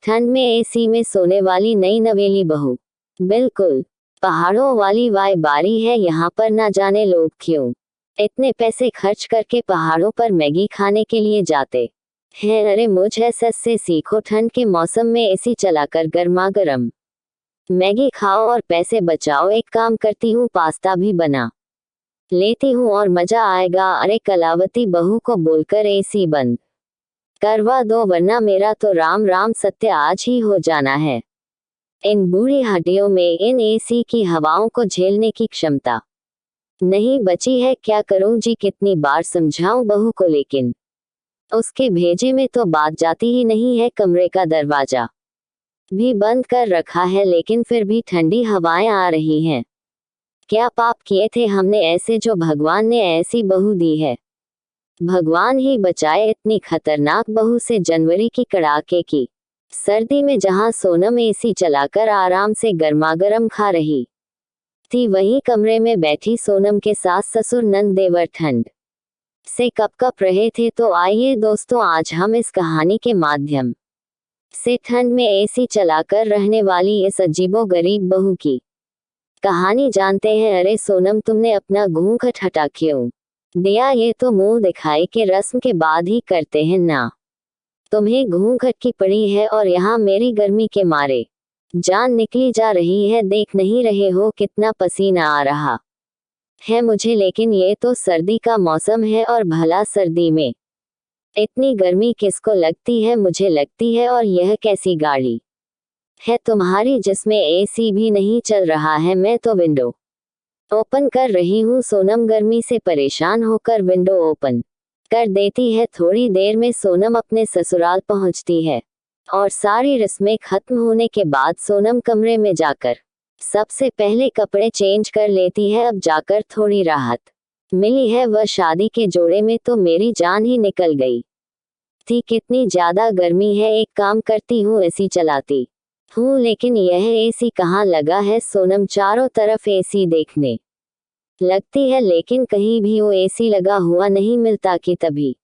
ठंड में एसी में सोने वाली नई नवेली बहू। बिल्कुल, पहाड़ों वाली वाय बारी है यहाँ पर, ना जाने लोग क्यों इतने पैसे खर्च करके पहाड़ों पर मैगी खाने के लिए जाते हैं। अरे मुझ ऐसा से सीखो, ठंड के मौसम में एसी चलाकर गर्मा गर्म मैगी खाओ और पैसे बचाओ। एक काम करती हूँ, पास्ता भी बना लेती हूँ और मजा आएगा। अरे कलावती बहू को बोलकर एसी बंद करवा दो, वरना मेरा तो राम राम सत्य आज ही हो जाना है। इन बूढ़ी हड्डियों में इन एसी की हवाओं को झेलने की क्षमता नहीं बची है। क्या करूं जी, कितनी बार समझाऊं बहू को, लेकिन उसके भेजे में तो बात जाती ही नहीं है। कमरे का दरवाजा भी बंद कर रखा है, लेकिन फिर भी ठंडी हवाएं आ रही हैं। क्या पाप किए थे हमने ऐसे, जो भगवान ने ऐसी बहू दी है। भगवान ही बचाए इतनी खतरनाक बहू से। जनवरी की कड़ाके की सर्दी में जहां सोनम एसी चलाकर आराम से गर्मागर्म खा रही थी, वहीं कमरे में बैठी सोनम के सास ससुर नंद देवर ठंड से कप रहे थे। तो आइए दोस्तों, आज हम इस कहानी के माध्यम से ठंड में एसी चलाकर रहने वाली इस अजीबोगरीब बहू की कहानी जानते हैं। अरे सोनम, तुमने अपना घूंघट हटा क्यों दिया? ये तो मुंह दिखाई के रस्म के बाद ही करते हैं ना। तुम्हें घूंघट की पड़ी है और यहाँ मेरी गर्मी के मारे जान निकली जा रही है। देख नहीं रहे हो कितना पसीना आ रहा है मुझे? लेकिन ये तो सर्दी का मौसम है, और भला सर्दी में इतनी गर्मी किसको लगती है? मुझे लगती है। और यह कैसी गाड़ी है तुम्हारी जिसमें एसी भी नहीं चल रहा है? मैं तो विंडो ओपन कर रही हूँ। सोनम गर्मी से परेशान होकर विंडो ओपन कर देती है। थोड़ी देर में सोनम अपने ससुराल पहुँचती है, और सारी रस्में खत्म होने के बाद सोनम कमरे में जाकर सबसे पहले कपड़े चेंज कर लेती है। अब जाकर थोड़ी राहत मिली है। वह शादी के जोड़े में तो मेरी जान ही निकल गई थी, कितनी ज्यादा गर्मी है। एक काम करती हूँ, एसी चलाती हूँ। लेकिन यह एसी कहाँ लगा है? सोनम चारों तरफ एसी देखने लगती है, लेकिन कहीं भी वो एसी लगा हुआ नहीं मिलता। कि तभी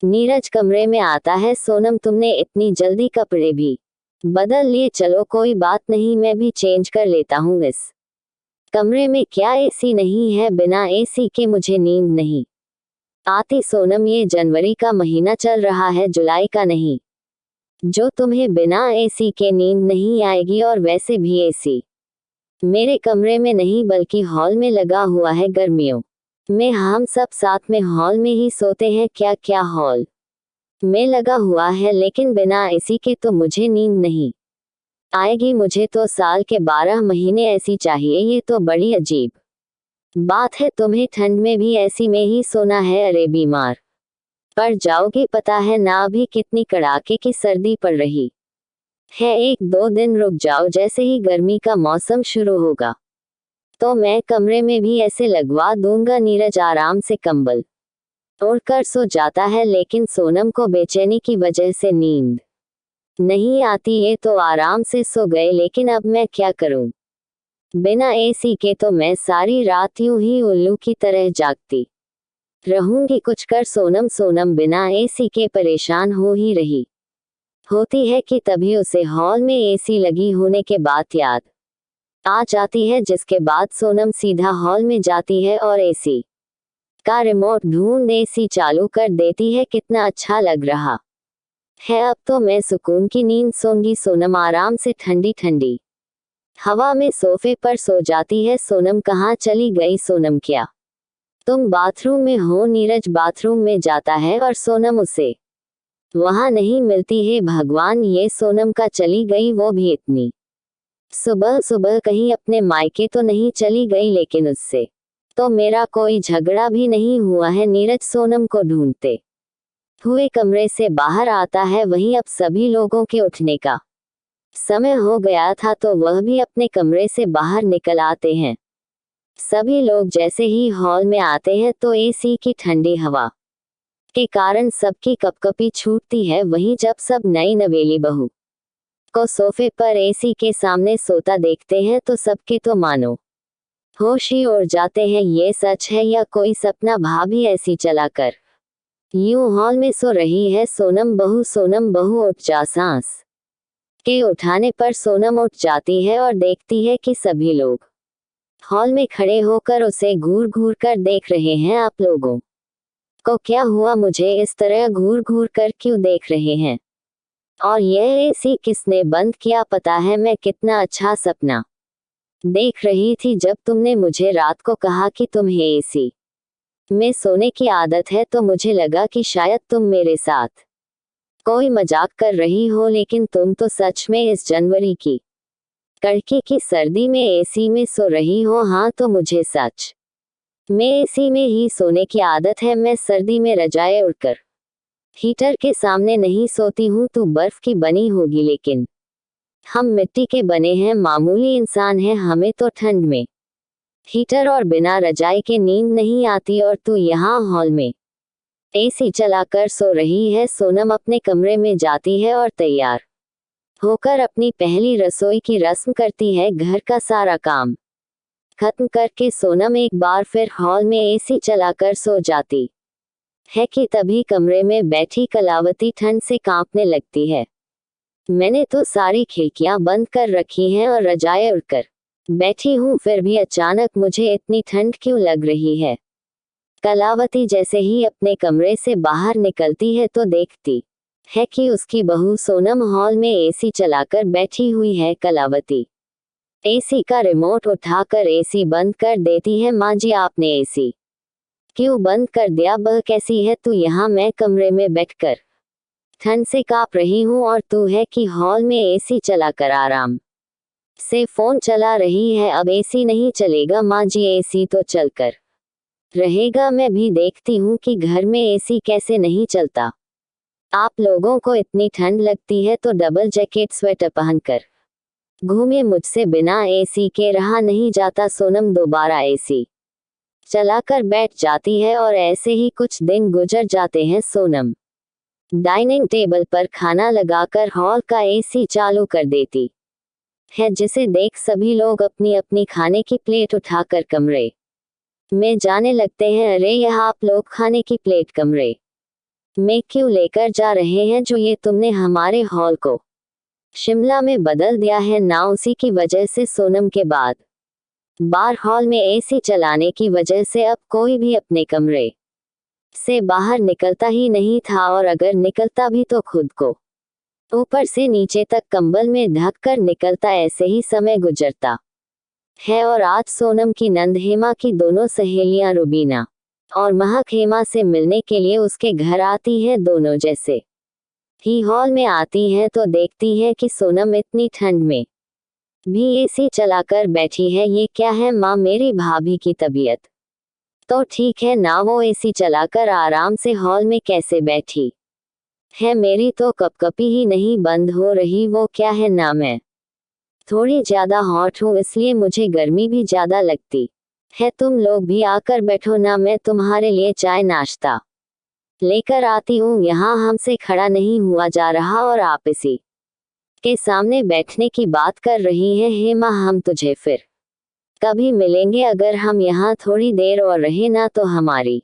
नीरज कमरे में आता है। सोनम, तुमने इतनी जल्दी कपड़े भी बदल लिए? चलो कोई बात नहीं, मैं भी चेंज कर लेता हूँ। इस कमरे में क्या एसी नहीं है? बिना एसी के मुझे नींद नहीं आती। सोनम, ये जनवरी का महीना चल रहा है, जुलाई का नहीं, जो तुम्हें बिना एसी के नींद नहीं आएगी। और वैसे भी एसी मेरे कमरे में नहीं बल्कि हॉल में लगा हुआ है। गर्मियों में हम सब साथ में हॉल में ही सोते हैं। क्या क्या हॉल में लगा हुआ है, लेकिन बिना एसी के तो मुझे नींद नहीं आएगी। मुझे तो साल के 12 महीने एसी चाहिए। ये तो बड़ी अजीब बात है, तुम्हें ठंड में भी एसी में ही सोना है? अरे बीमार पड़ जाओगी, पता है ना अभी कितनी कड़ाके की सर्दी पड़ रही है। 1-2 दिन रुक जाओ, जैसे ही गर्मी का मौसम शुरू होगा तो मैं कमरे में भी ऐसे लगवा दूंगा। नीरज आराम से कंबल ओढ़कर सो जाता है, लेकिन सोनम को बेचैनी की वजह से नींद नहीं आती। ये तो आराम से सो गए, लेकिन अब मैं क्या करूं? बिना एसी के तो मैं सारी रात यूं ही उल्लू की तरह जागती रहूंगी। कुछ कर सोनम। सोनम बिना एसी के परेशान हो ही रही होती है कि तभी उसे हॉल में एसी लगी होने के बाद याद आ जाती है, जिसके बाद सोनम सीधा हॉल में जाती है और एसी का रिमोट ढूंढ एसी चालू कर देती है। कितना अच्छा लग रहा है, अब तो मैं सुकून की नींद सोऊंगी। सोनम आराम से ठंडी ठंडी हवा में सोफे पर सो जाती है। सोनम कहाँ चली गई? सोनम, क्या तुम बाथरूम में हो? नीरज बाथरूम में जाता है और सोनम उसे वहां नहीं मिलती है। भगवान, ये सोनम का चली गई, वो भी इतनी सुबह सुबह। कहीं अपने मायके तो नहीं चली गई? लेकिन उससे तो मेरा कोई झगड़ा भी नहीं हुआ है। नीरज सोनम को ढूंढते हुए कमरे से बाहर आता है। वहीं अब सभी लोगों के उठने का समय हो गया था, तो वह भी अपने कमरे से बाहर निकल आते हैं। सभी लोग जैसे ही हॉल में आते हैं तो एसी की ठंडी हवा के कारण सबकी कपकपी छूटती है। वहीं जब सब नई नवेली बहू को सोफे पर एसी के सामने सोता देखते हैं तो सबके तो मानो होश ही उड़ जाते हैं। ये सच है या कोई सपना? भाभी एसी चलाकर यूं हॉल में सो रही है। सोनम बहू, सोनम बहू उठ जा, सांस के उठाने पर सोनम उठ जाती है और देखती है कि सभी लोग हॉल में खड़े होकर उसे घूर घूर कर देख रहे हैं। आप लोगों को क्या हुआ? मुझे इस तरह घूर घूर कर क्यों देख रहे हैं? और यह एसी किसने बंद किया? पता है मैं कितना अच्छा सपना देख रही थी जब तुमने मुझे रात को कहा कि तुम्हें एसी में सोने की आदत है, तो मुझे लगा कि शायद तुम मेरे साथ कोई मजाक कर रही हो, लेकिन तुम तो सच में इस जनवरी की कड़की की सर्दी में एसी में सो रही हो। हाँ, तो मुझे सच में एसी में ही सोने की आदत है। मैं सर्दी में रजाए उड़कर हीटर के सामने नहीं सोती हूँ। तू बर्फ की बनी होगी, लेकिन हम मिट्टी के बने हैं, मामूली इंसान हैं। हमें तो ठंड में हीटर और बिना रजाई के नींद नहीं आती, और तू यहाँ हॉल में एसी चलाकर सो रही है। सोनम अपने कमरे में जाती है और तैयार होकर अपनी पहली रसोई की रस्म करती है। घर का सारा काम खत्म करके सोनम एक बार फिर हॉल में एसी चलाकर सो जाती है कि तभी कमरे में बैठी कलावती ठंड से कांपने लगती है। मैंने तो सारी खिड़कियां बंद कर रखी हैं और रजाए उड़कर बैठी हूँ, फिर भी अचानक मुझे इतनी ठंड क्यों लग रही है? कलावती जैसे ही अपने कमरे से बाहर निकलती है तो देखती है कि उसकी बहू सोनम हॉल में एसी चलाकर बैठी हुई है। कलावती एसी का रिमोट उठाकर एसी बंद कर देती है। माँ जी, आपने एसी क्यों बंद कर दिया? बह कैसी है तू? यहाँ मैं कमरे में बैठकर ठंड से कांप रही हूँ और तू है कि हॉल में एसी चलाकर आराम से फोन चला रही है। अब एसी नहीं चलेगा माँ जी, एसी तो चलकर रहेगा। मैं भी देखती हूँ कि घर में एसी कैसे नहीं चलता। आप लोगों को इतनी ठंड लगती है तो डबल जैकेट स्वेटर पहनकर घूमे, मुझसे बिना एसी के रहा नहीं जाता। सोनम दोबारा एसी चलाकर बैठ जाती है और ऐसे ही कुछ दिन गुजर जाते हैं। सोनम डाइनिंग टेबल पर खाना लगाकर हॉल का एसी चालू कर देती है, जिसे देख सभी लोग अपनी अपनी खाने की प्लेट उठाकर कमरे में जाने लगते हैं। अरे, यह आप लोग खाने की प्लेट कमरे में क्यों लेकर जा रहे हैं? जो ये तुमने हमारे हॉल को शिमला में बदल दिया है ना, उसी की वजह से सोनम के बाद बार हॉल में एसी चलाने की वजह से अब कोई भी अपने कमरे से बाहर निकलता ही नहीं था, और अगर निकलता भी तो खुद को ऊपर से नीचे तक कंबल में ढक कर निकलता। ऐसे ही समय गुजरता है और आज सोनम की नंद हेमा की दोनों सहेलियां रुबीना और महक हेमा से मिलने के लिए उसके घर आती हैं। दोनों जैसे ही हॉल में आती हैं तो देखती है कि सोनम इतनी ठंड में भी एसी चलाकर बैठी है। ये क्या है माँ? मेरी भाभी की तबीयत तो ठीक है ना, वो एसी चलाकर आराम से हॉल में कैसे बैठी है? मेरी तो कपकपी ही नहीं बंद हो रही। वो क्या है ना, मैं थोड़ी ज्यादा हॉट हूँ, इसलिए मुझे गर्मी भी ज्यादा लगती है। तुम लोग भी आकर बैठो ना, मैं तुम्हारे लिए चाय नाश्ता लेकर आती हूँ। यहाँ हमसे खड़ा नहीं हुआ जा रहा और आप इसी के सामने बैठने की बात कर रही हैं। हेमा, हम तुझे फिर कभी मिलेंगे। अगर हम यहाँ थोड़ी देर और रहे ना तो हमारी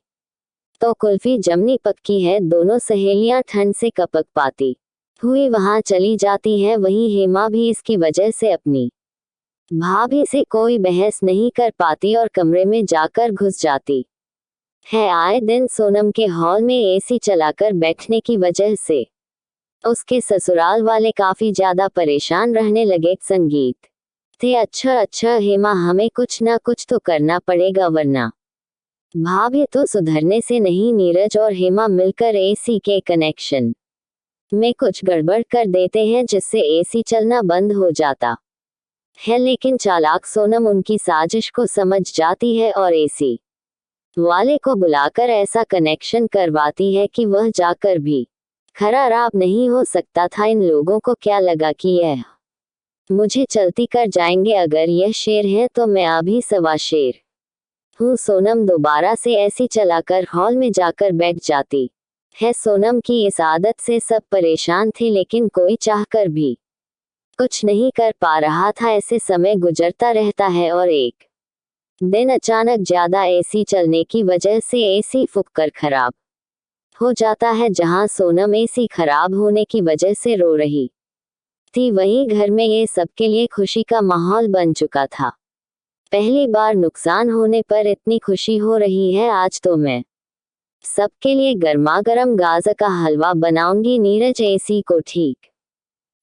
तो कुल्फी जमनी पक्की है। दोनों सहेलियां ठंड से कपक पाती हुई वहां चली जाती हैं। वहीं हेमा भी इसकी वजह से अपनी भाभी से कोई बहस नहीं कर पाती और कमरे में जाकर घुस जाती है। आए दिन सोनम के हॉल में एसी चलाकर बैठने की वजह से उसके ससुराल वाले काफी ज्यादा परेशान रहने लगे। संगीत थे, अच्छा हेमा, हमें कुछ ना कुछ तो करना पड़ेगा, वरना भाभी तो सुधरने से नहीं। नीरज और हेमा मिलकर एसी के कनेक्शन में कुछ गड़बड़ कर देते हैं, जिससे एसी चलना बंद हो जाता है। लेकिन चालाक सोनम उनकी साजिश को समझ जाती है और एसी वाले को बुलाकर ऐसा कनेक्शन करवाती है कि वह जाकर भी खराब नहीं हो सकता था। इन लोगों को क्या लगा कि यह मुझे चलती कर जाएंगे? अगर यह शेर है तो मैं अभी सवा शेर हूँ। सोनम दोबारा से ऐसी चलाकर हॉल में जाकर बैठ जाती है। सोनम की इस आदत से सब परेशान थे, लेकिन कोई चाहकर भी कुछ नहीं कर पा रहा था। ऐसे समय गुजरता रहता है और एक दिन अचानक ज्यादा एसी चलने की वजह से एसी फूंककर खराब हो जाता है। जहां सोनम एसी खराब होने की वजह से रो रही थी वहीं घर में ये सबके लिए खुशी का माहौल बन चुका था। पहली बार नुकसान होने पर इतनी खुशी हो रही है आज तो मैं सबके लिए गर्मागर्म गाजर का हलवा बनाऊंगी। नीरज एसी को ठीक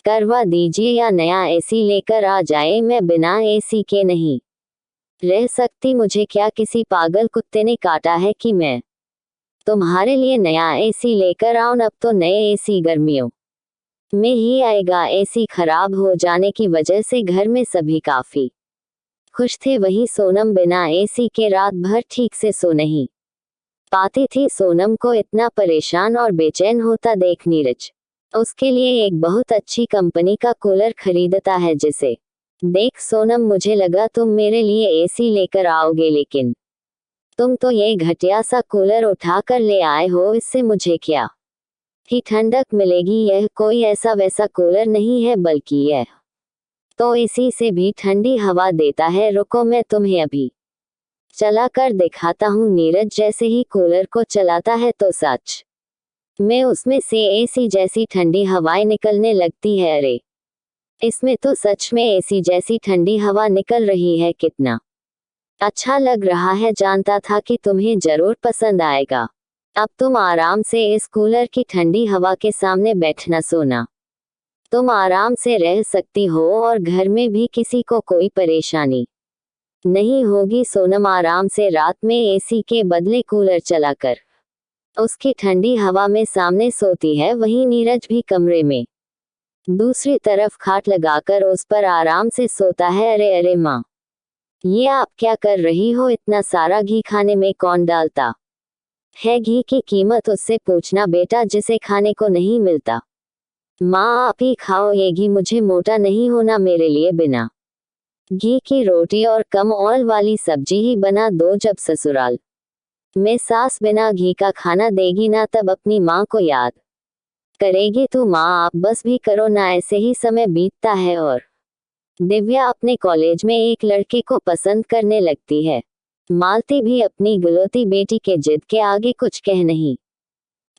करवा दीजिए या नया एसी लेकर आ जाए, मैं बिना एसी के नहीं रह सकती। मुझे क्या किसी पागल कुत्ते ने काटा है कि मैं तुम्हारे लिए नया एसी लेकर आऊं। अब तो नए एसी गर्मियों में ही आएगा। एसी खराब हो जाने की वजह से घर में सभी काफी खुश थे, वही सोनम बिना एसी के रात भर ठीक से सो नहीं पाती थी। सोनम को इतना परेशान और बेचैन होता देख नीरज उसके लिए एक बहुत अच्छी कंपनी का कूलर खरीदता है, जिसे देख सोनम मुझे लगा तुम मेरे लिए एसी लेकर आओगे, लेकिन तुम तो ये घटिया सा कूलर उठा कर ले आए हो। इससे मुझे क्या ही ठंडक मिलेगी। यह कोई ऐसा वैसा कूलर नहीं है, बल्कि यह तो एसी से भी ठंडी हवा देता है। रुको मैं तुम्हें अभी चला कर दिखाता हूँ। नीरज जैसे ही कूलर को चलाता है तो सच में उसमें से एसी जैसी ठंडी हवाएं निकलने लगती है। अरे इसमें तो सच में एसी जैसी ठंडी हवा निकल रही है। कितना अच्छा लग रहा है। जानता था कि तुम्हें जरूर पसंद आएगा। अब तुम आराम से इस कूलर की ठंडी हवा के सामने बैठना, सोना तुम आराम से रह सकती हो और घर में भी किसी को कोई परेशानी नहीं होगी। सोनम आराम से रात में एसी के बदले कूलर चलाकर उसकी ठंडी हवा में सामने सोती है। वहीं नीरज भी कमरे में दूसरी तरफ खाट लगाकर उस पर आराम से सोता है। अरे अरे माँ, ये आप क्या कर रही हो? इतना सारा घी खाने में कौन डालता है? घी की कीमत उससे पूछना बेटा, जिसे खाने को नहीं मिलता। माँ आप ही खाओ ये घी, मुझे मोटा नहीं होना। मेरे लिए बिना घी की रोटी और कम ऑयल वाली सब्जी ही बना दो। जब ससुराल में सास बिना घी का खाना देगी ना, तब अपनी माँ को याद करेगी तू। माँ आप बस भी करो ना। ऐसे ही समय बीतता है और दिव्या अपने कॉलेज में एक लड़के को पसंद करने लगती है। मालती भी अपनी गुलौती बेटी के जिद के आगे कुछ कह नहीं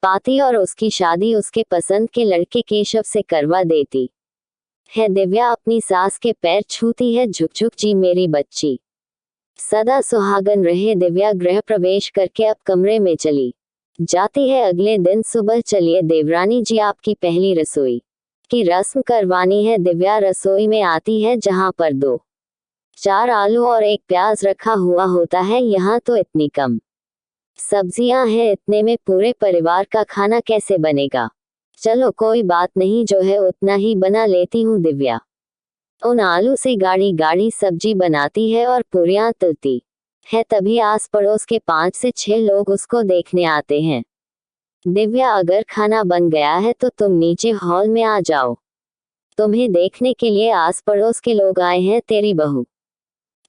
पाती और उसकी शादी उसके पसंद के लड़के केशव से करवा देती है। दिव्या अपनी सास के पैर छूती है, झुक झुक जी मेरी बच्ची सदा सुहागन रहे। दिव्या गृह प्रवेश करके अब कमरे में चली जाती है। अगले दिन सुबह, चलिए देवरानी जी आपकी पहली रसोई की रस्म करवानी है। दिव्या रसोई में आती है, जहां पर 2-4 आलू और 1 प्याज रखा हुआ होता है। यहाँ तो इतनी कम सब्जियां हैं, इतने में पूरे परिवार का खाना कैसे बनेगा? चलो कोई बात नहीं, जो है उतना ही बना लेती हूँ। दिव्या उन आलू से गाढ़ी गाढ़ी सब्जी बनाती है और पूरियां तलती है। तभी आस पड़ोस के 5 से 6 लोग उसको देखने आते हैं। दिव्या अगर खाना बन गया है तो तुम नीचे हॉल में आ जाओ, तुम्हें देखने के लिए आस पड़ोस के लोग आए हैं। तेरी बहू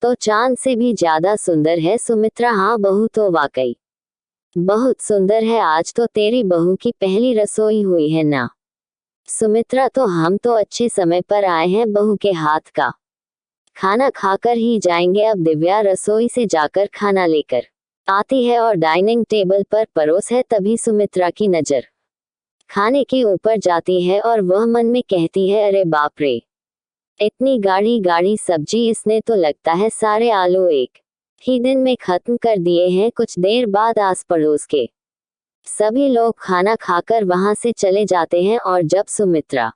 तो चांद से भी ज्यादा सुंदर है सुमित्रा। हाँ बहू तो वाकई बहुत सुंदर है। आज तो तेरी बहू की पहली रसोई हुई है ना सुमित्रा? तो हम तो अच्छे समय पर आए हैं, बहू के हाथ का खाना खाकर ही जाएंगे। अब दिव्या रसोई से जाकर खाना लेकर आती है और डाइनिंग टेबल पर परोस है। तभी सुमित्रा की नजर खाने के ऊपर जाती है और वह मन में कहती है, अरे बाप रे, इतनी गाढ़ी गाढ़ी सब्जी, इसने तो लगता है सारे आलू एक ही दिन में खत्म कर दिए हैं। कुछ देर बाद आस पड़ोस के सभी लोग खाना खाकर वहां से चले जाते हैं और जब सुमित्रा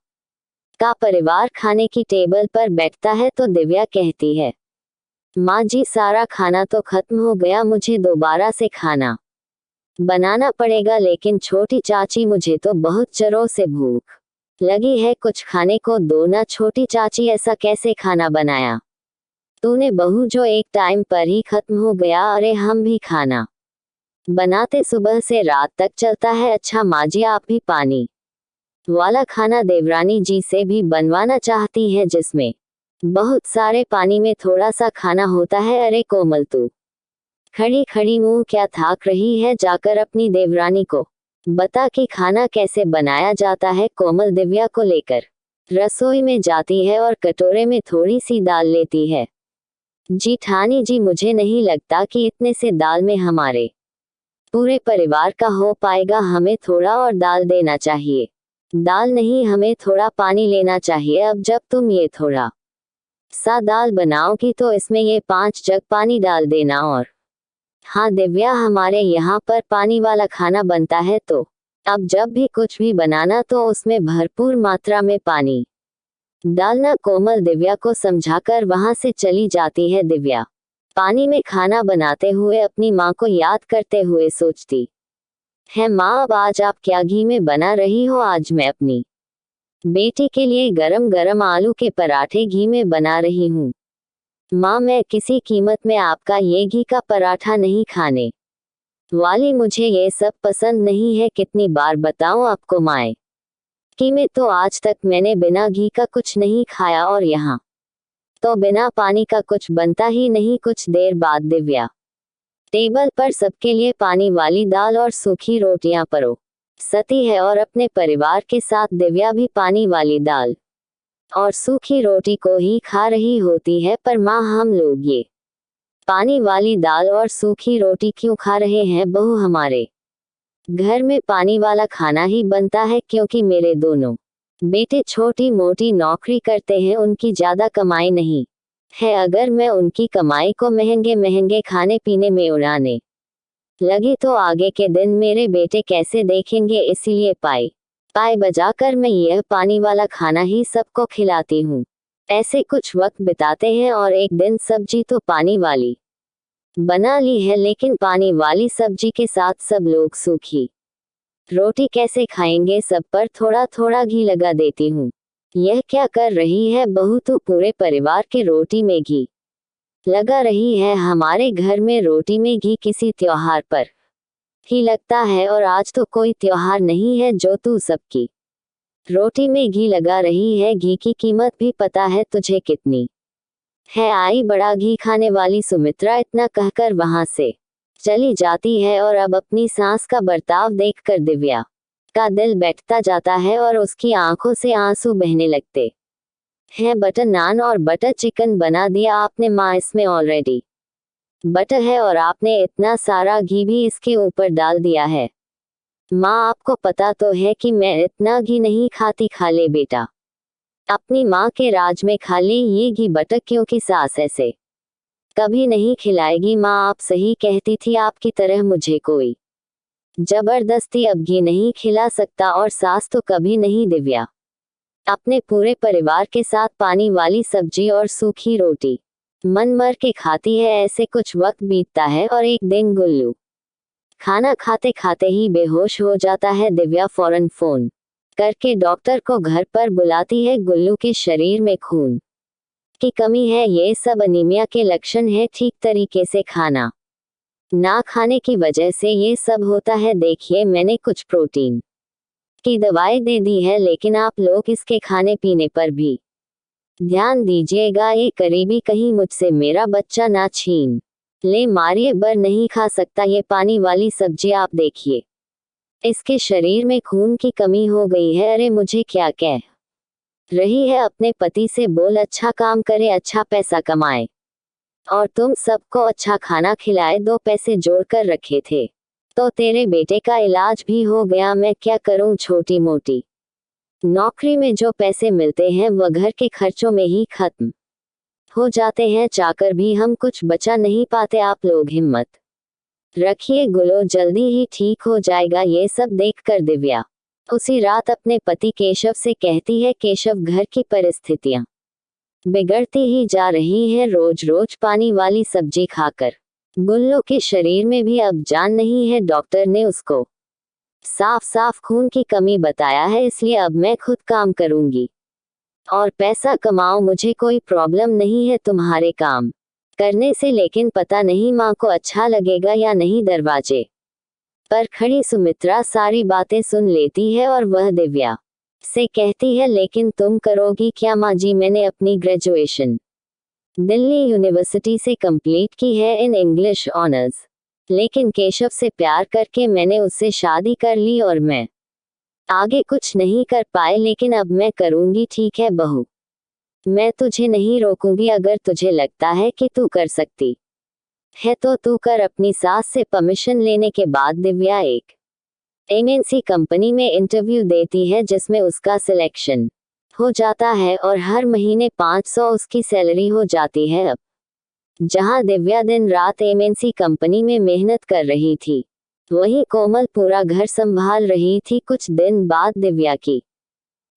का परिवार खाने की टेबल पर बैठता है तो दिव्या कहती है, माँ जी सारा खाना तो खत्म हो गया, मुझे दोबारा से खाना बनाना पड़ेगा। लेकिन छोटी चाची मुझे तो बहुत जोरों से भूख लगी है, कुछ खाने को दो ना। छोटी चाची ऐसा कैसे खाना बनाया तूने बहू, जो एक टाइम पर ही खत्म हो गया? अरे हम भी खाना बनाते सुबह से रात तक चलता है। अच्छा माँ जी आप भी पानी वाला खाना देवरानी जी से भी बनवाना चाहती है, जिसमें बहुत सारे पानी में थोड़ा सा खाना होता है। अरे कोमल तू खड़ी खड़ी मुंह क्या थाक रही है? जाकर अपनी देवरानी को बता कि खाना कैसे बनाया जाता है। कोमल दिव्या को लेकर रसोई में जाती है और कटोरे में थोड़ी सी दाल लेती है। जीठानी जी मुझे नहीं लगता कि इतने से दाल में हमारे पूरे परिवार का हो पाएगा, हमें थोड़ा और दाल देना चाहिए। दाल नहीं, हमें थोड़ा पानी लेना चाहिए। अब जब तुम ये थोड़ा सा दाल बनाओगी तो इसमें ये 5 जग पानी डाल देना। और हाँ दिव्या, हमारे यहाँ पर पानी वाला खाना बनता है, तो अब जब भी कुछ भी बनाना तो उसमें भरपूर मात्रा में पानी डालना। कोमल दिव्या को समझाकर वहां से चली जाती है। दिव्या पानी में खाना बनाते हुए अपनी माँ को याद करते हुए सोचती है, माँ अब आज आप क्या घी में बना रही हो? आज मैं अपनी बेटी के लिए गरम गरम आलू के पराठे घी में बना रही हूँ। माँ, मैं किसी कीमत में आपका ये घी का पराठा नहीं खाने वाली, मुझे ये सब पसंद नहीं है। कितनी बार बताऊं आपको माए कि में तो आज तक मैंने बिना घी का कुछ नहीं खाया, और यहाँ तो बिना पानी का कुछ बनता ही नहीं। कुछ देर बाद दिव्या टेबल पर सबके लिए पानी वाली दाल और सूखी रोटियां परोसती है, और अपने परिवार के साथ दिव्या भी पानी वाली दाल और सूखी रोटी को ही खा रही होती है। पर माँ, हम लोग ये पानी वाली दाल और सूखी रोटी क्यों खा रहे हैं बहू? हमारे घर में पानी वाला खाना ही बनता है, क्योंकि मेरे दोनों बेटे छोटी मोटी नौकरी करते हैं, उनकी ज्यादा कमाई नहीं है। अगर मैं उनकी कमाई को महंगे महंगे खाने पीने में उड़ाने लगी तो आगे के दिन मेरे बेटे कैसे देखेंगे? इसीलिए पाई बजाकर मैं यह पानी वाला खाना ही सबको खिलाती हूँ। ऐसे कुछ वक्त बिताते हैं, और एक दिन सब्जी तो पानी वाली बना ली है, लेकिन पानी वाली सब्जी के साथ सब लोग सूखी रोटी कैसे खाएंगे? सब पर थोड़ा थोड़ा घी लगा देती हूँ। यह क्या कर रही है बहू? तो पूरे परिवार के रोटी में घी लगा रही है। हमारे घर में रोटी में घी किसी त्योहार पर ही लगता है, और आज तो कोई त्योहार नहीं है जो तू सबकी रोटी में घी लगा रही है। घी की कीमत भी पता है तुझे कितनी है? आई बड़ा घी खाने वाली सुमित्रा इतना कहकर वहां से चली जाती है, और अब अपनी सास का बर्ताव देखकर दिव्या का दिल बैठता जाता है और उसकी आंखों से आंसू बहने लगते हैं। बटर नान और बटर चिकन बना दिया आपने माँ, इसमें ऑलरेडी बटर है और आपने इतना सारा घी भी इसके ऊपर डाल दिया है। माँ, आपको पता तो है कि मैं इतना घी नहीं खाती। खा ले बेटा, अपनी माँ के राज में खा ले ये घी बटर, क्योंकि सास ऐसे कभी नहीं खिलाएगी। माँ, आप सही कहती थी, आपकी तरह मुझे कोई जबरदस्ती अब घी नहीं खिला सकता, और सास तो कभी नहीं। दिव्या अपने पूरे परिवार के साथ पानी वाली सब्जी और सूखी रोटी मन मर के खाती है। ऐसे कुछ वक्त बीतता है, और एक दिन गुल्लू खाना खाते खाते ही बेहोश हो जाता है। दिव्या फौरन फोन करके डॉक्टर को घर पर बुलाती है। गुल्लू के शरीर में खून की कमी है, ये सब अनीमिया के लक्षण है। ठीक तरीके से खाना ना खाने की वजह से ये सब होता है। देखिए, मैंने कुछ प्रोटीन की दवाई दे दी है, लेकिन आप लोग इसके खाने पीने पर भी ध्यान दीजिएगा। ये करीबी कहीं मुझसे मेरा बच्चा ना छीन ले। मारिए, बर नहीं खा सकता ये पानी वाली सब्जी। आप देखिए, इसके शरीर में खून की कमी हो गई है। अरे मुझे क्या कह रही है? अपने पति से बोल अच्छा काम करे, अच्छा पैसा कमाए, और तुम सबको अच्छा खाना खिलाए। 2 पैसे जोड़कर रखे थे तो तेरे बेटे का इलाज भी हो गया। मैं क्या करूं? छोटी मोटी नौकरी में जो पैसे मिलते हैं वह घर के खर्चों में ही खत्म हो जाते हैं। चाकर भी हम कुछ बचा नहीं पाते। आप लोग हिम्मत रखिए, गुलो जल्दी ही ठीक हो जाएगा। ये सब देखकर दिव्या उसी रात अपने पति केशव से कहती है, केशव, घर की परिस्थितियां बिगड़ती ही जा रही हैं। रोज रोज पानी वाली सब्जी खाकर गुल्लो के शरीर में भी अब जान नहीं है। डॉक्टर ने उसको साफ साफ खून की कमी बताया है, इसलिए अब मैं खुद काम करूंगी और पैसा कमाऊं। मुझे कोई प्रॉब्लम नहीं है तुम्हारे काम करने से, लेकिन पता नहीं माँ को अच्छा लगेगा या नहीं। दरवाजे पर खड़ी सुमित्रा सारी बातें सुन लेती है और वह दिव्या से कहती है, लेकिन तुम करोगी क्या माँ जी? मैंने अपनी ग्रेजुएशन दिल्ली यूनिवर्सिटी से कंप्लीट की है इन इंग्लिश ऑनर्स, लेकिन केशव से प्यार करके मैंने उससे शादी कर ली और मैं आगे कुछ नहीं कर पाए, लेकिन अब मैं करूंगी। ठीक है बहू, मैं तुझे नहीं रोकूंगी। अगर तुझे लगता है कि तू कर सकती है तो तू कर। अपनी सास से परमिशन लेने के बाद दिव्या एक एमएनसी कंपनी में इंटरव्यू देती है जिसमें उसका सिलेक्शन हो जाता है और हर महीने 500 उसकी सैलरी हो जाती है। अब जहां दिव्या दिन रात एमएनसी कंपनी में मेहनत कर रही थी, वहीं कोमल पूरा घर संभाल रही थी। कुछ दिन बाद दिव्या की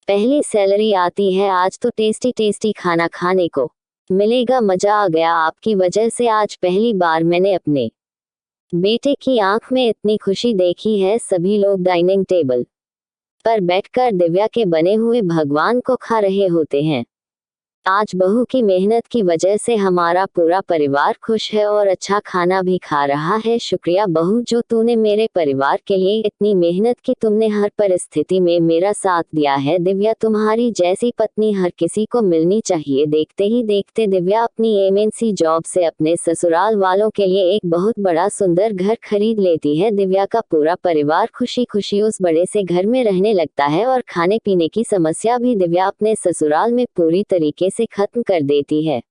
पहली सैलरी आती है। आज तो टेस्टी टेस्टी खाना खाने को मिलेगा, मजा आ गया आपकी वजह से। आज पहली बार मैंने अपने बेटे की आंख में इतनी खुशी देखी है। सभी लोग डाइनिंग टेबल पर बैठकर दिव्या के बने हुए भगवान को खा रहे होते हैं। आज बहू की मेहनत की वजह से हमारा पूरा परिवार खुश है और अच्छा खाना भी खा रहा है। शुक्रिया बहू, जो तूने मेरे परिवार के लिए इतनी मेहनत की। तुमने हर परिस्थिति में मेरा साथ दिया है। दिव्या, तुम्हारी जैसी पत्नी हर किसी को मिलनी चाहिए। देखते ही देखते दिव्या अपनी एमएनसी जॉब से अपने ससुराल वालों के लिए एक बहुत बड़ा सुंदर घर खरीद लेती है। दिव्या का पूरा परिवार खुशी खुशी उस बड़े से घर में रहने लगता है और खाने पीने की समस्या भी दिव्या अपने ससुराल में पूरी तरीके से खत्म कर देती है।